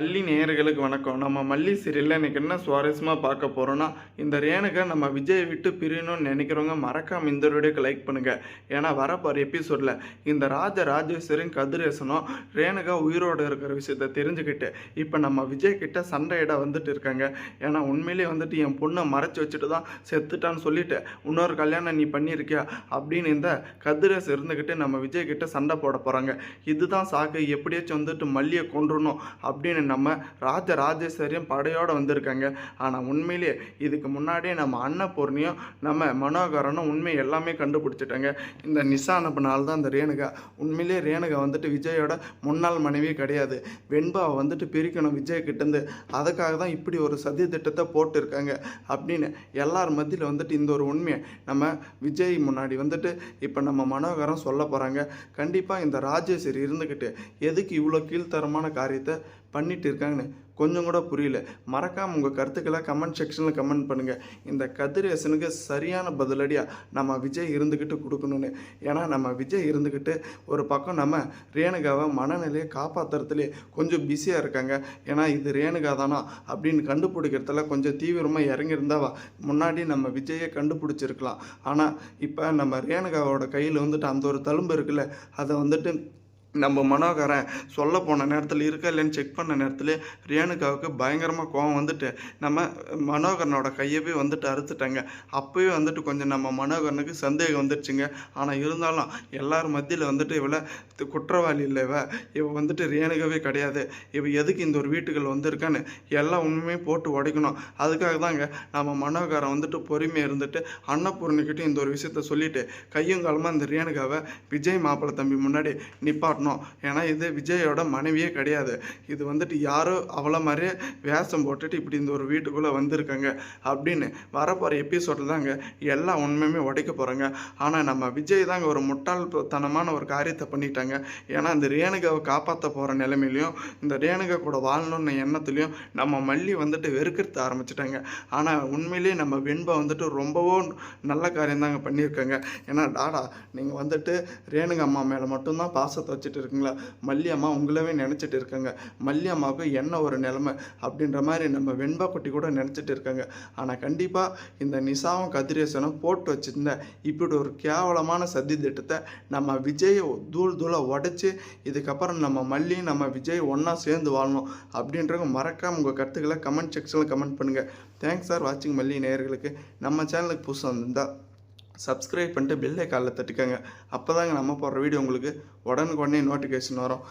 மல்லி நேயர்களுக்கு வணக்கம். நம்ம மல்லி சீரியல்ல இன்னைக்கு என்ன சுவாரஸ்யமா பார்க்க போறோம்னா, இந்த ரேணுகா நம்ம விஜயை விட்டு பிரியணும்னு நினைக்கிறவங்க மறக்காம இந்த வீடியோக்கு லைக் பண்ணுங்க. ஏன்னா வரப்போற எபிசோட்ல இந்த ராஜேஸ்வரியும் கதிரேசனும் ரேணுகா உயிரோடு இருக்கிற விஷயத்த தெரிஞ்சுக்கிட்டு இப்போ நம்ம விஜய் கிட்ட சண்டையிட வந்துட்டு இருக்காங்க. ஏன்னா உண்மையிலேயே வந்துட்டு என் பொண்ணை மறைச்சு வச்சுட்டு தான் செத்துட்டான்னு சொல்லிட்டு இன்னொரு கல்யாணம் நீ பண்ணியிருக்கியா அப்படின்னு இந்த கதிரேசன் இருந்துக்கிட்டு நம்ம விஜய் கிட்ட சண்டை போட போறாங்க. இதுதான் சாக்கு, எப்படியாச்சும் வந்துட்டு மல்லியை கொன்றணும் அப்படின்னு நம்ம ராஜேஸ்வரியும் படையோடு வந்திருக்காங்க. ஆனால் உண்மையிலேயே இதுக்கு முன்னாடியே நம்ம அன்னபூர்ணியும் நம்ம மனோகரனும் உண்மை எல்லாமே கண்டுபிடிச்சிட்டாங்க. இந்த நிஷா அனுப்பினால தான் இந்த ரேணுகா உண்மையிலேயே ரேணுகா வந்துட்டு விஜயோட முன்னாள் மனைவி கிடையாது. வெண்பாவை வந்துட்டு பிரிக்கணும் விஜய் கிட்டேருந்து, அதுக்காக தான் இப்படி ஒரு சதி திட்டத்தை போட்டிருக்காங்க அப்படின்னு எல்லார் மத்தியில் வந்துட்டு இந்த ஒரு உண்மையை நம்ம விஜய் முன்னாடி வந்துட்டு இப்போ நம்ம மனோகரம் சொல்ல போகிறாங்க. கண்டிப்பாக இந்த ராஜேஸ்வரி இருந்துக்கிட்டு எதுக்கு இவ்வளோ கீழ்த்தரமான காரியத்தை பண்ணிட்டு இருக்காங்கன்னு கொஞ்சம் கூட புரியல. மறக்காமல் உங்கள் கருத்துக்களை கமெண்ட் செக்ஷனில் கமெண்ட் பண்ணுங்கள். இந்த கதிரேசனுக்கு சரியான பதிலடியாக நம்ம விஜய் இருந்துக்கிட்டு கொடுக்கணுன்னு. ஏன்னா நம்ம விஜய் இருந்துக்கிட்டு ஒரு பக்கம் நம்ம ரேணுகாவை மனநிலையை காப்பாற்றுறதுலே கொஞ்சம் பிஸியாக இருக்காங்க. ஏன்னா இது ரேணுகா தானா அப்படின்னு கண்டுபிடிக்கிறதுல கொஞ்சம் தீவிரமாக இறங்கியிருந்தாவா முன்னாடி நம்ம விஜயை கண்டுபிடிச்சிருக்கலாம். ஆனால் இப்போ நம்ம ரேணுகாவோட கையில் வந்துட்டு அந்த ஒரு தழும்பு இருக்குல்ல, அதை வந்துட்டு நம்ம மனோகரன் சொல்ல போன நேரத்தில் இருக்கா இல்லைன்னு செக் பண்ண நேரத்தில் ரேணுகாவுக்கு பயங்கரமாக கோவம் வந்துட்டு நம்ம மனோகரனோட கையவே வந்துட்டு அறுத்துட்டாங்க. அப்போயே வந்துட்டு கொஞ்சம் நம்ம மனோகரனுக்கு சந்தேகம் வந்துடுச்சுங்க. ஆனால் இருந்தாலும் எல்லார் மத்தியில் வந்துட்டு இவளை குற்றவாளி இல்லை, இவ வந்துட்டு ரேணுகாவே கிடையாது, இவ எதுக்கு இந்த ஒரு வீட்டுகள் வந்திருக்கான்னு எல்லா உண்மையுமே போட்டு உடைக்கணும். அதுக்காக தாங்க நம்ம மனோகரன் வந்துட்டு பொறுமையாக இருந்துட்டு அன்னபூர்ணிக்கிட்டையும் இந்த ஒரு விஷயத்த சொல்லிட்டு கையங்காலமாக இந்த ரேணுகாவை விஜய் மாப்பிள்ளை தம்பி முன்னாடி நிப்பாட்டணும். ஏன்னா இது விஜயோட மனைவியே கிடையாது, இது வந்துட்டு யாரோ அவளை மாதிரியே வேஷம் போட்டுட்டு இப்படி இந்த ஒரு வீட்டுக்குள்ளே வந்திருக்காங்க அப்படின்னு வரப்போகிற எபிசோடில் தாங்க எல்லா உண்மையுமே உடைக்க போகிறாங்க. ஆனால் நம்ம விஜய் தாங்க ஒரு முட்டாள்தனமான ஒரு காரியத்தை பண்ணிட்டாங்க. ஏன்னா இந்த ரேணுகாவை காப்பாற்ற போகிற நிலைமையிலையும் இந்த ரேணுகா கூட வாழணும்னு எண்ணத்துலையும் நம்ம மல்லி வந்துட்டு வெறுக்கிறது ஆரம்பிச்சிட்டாங்க. ஆனால் உண்மையிலேயே நம்ம வெண்பா வந்துட்டு ரொம்பவும் நல்ல காரியம் தாங்க பண்ணியிருக்காங்க. ஏன்னா டாடா நீங்கள் வந்துட்டு ரேணுகா அம்மா மேலே மட்டும்தான் பாசத்தை வச்சுட்டு இருக்குங்களா, மல்லி அம்மா உங்களவே நினச்சிட்டு இருக்காங்க, மல்லி அம்மாவுக்கு என்ன ஒரு நிலைமை அப்படின்ற மாதிரி நம்ம வெண்பா குட்டி கூட நினச்சிட்டு இருக்காங்க. ஆனால் கண்டிப்பாக இந்த நிஷாவும் கதிரேசனும் போட்டு வச்சுருந்த இப்படி ஒரு கேவலமான சதி திட்டத்தை நம்ம விஜயை தூளாக உடைச்சி இதுக்கப்புறம் நம்ம மல்லி நம்ம விஜய் ஒன்றா சேர்ந்து வாழணும் அப்படின்றவங்க மறக்காமல் உங்கள் கருத்துக்களை கமெண்ட் செக்ஷனில் கமெண்ட் பண்ணுங்கள். தேங்க்ஸ் ஃபார் வாட்சிங். மல்லி நேயர்களுக்கு நம்ம சேனலுக்கு புதுசாக வந்திருந்தால் சப்ஸ்கிரைப் பண்ணிட்டு பெல் ஐகானில் தட்டிக்கோங்க. அப்போ தாங்க நம்ம போடுற வீடியோ உங்களுக்கு உடனுக்குடனே நோட்டிஃபிகேஷன் வரும்.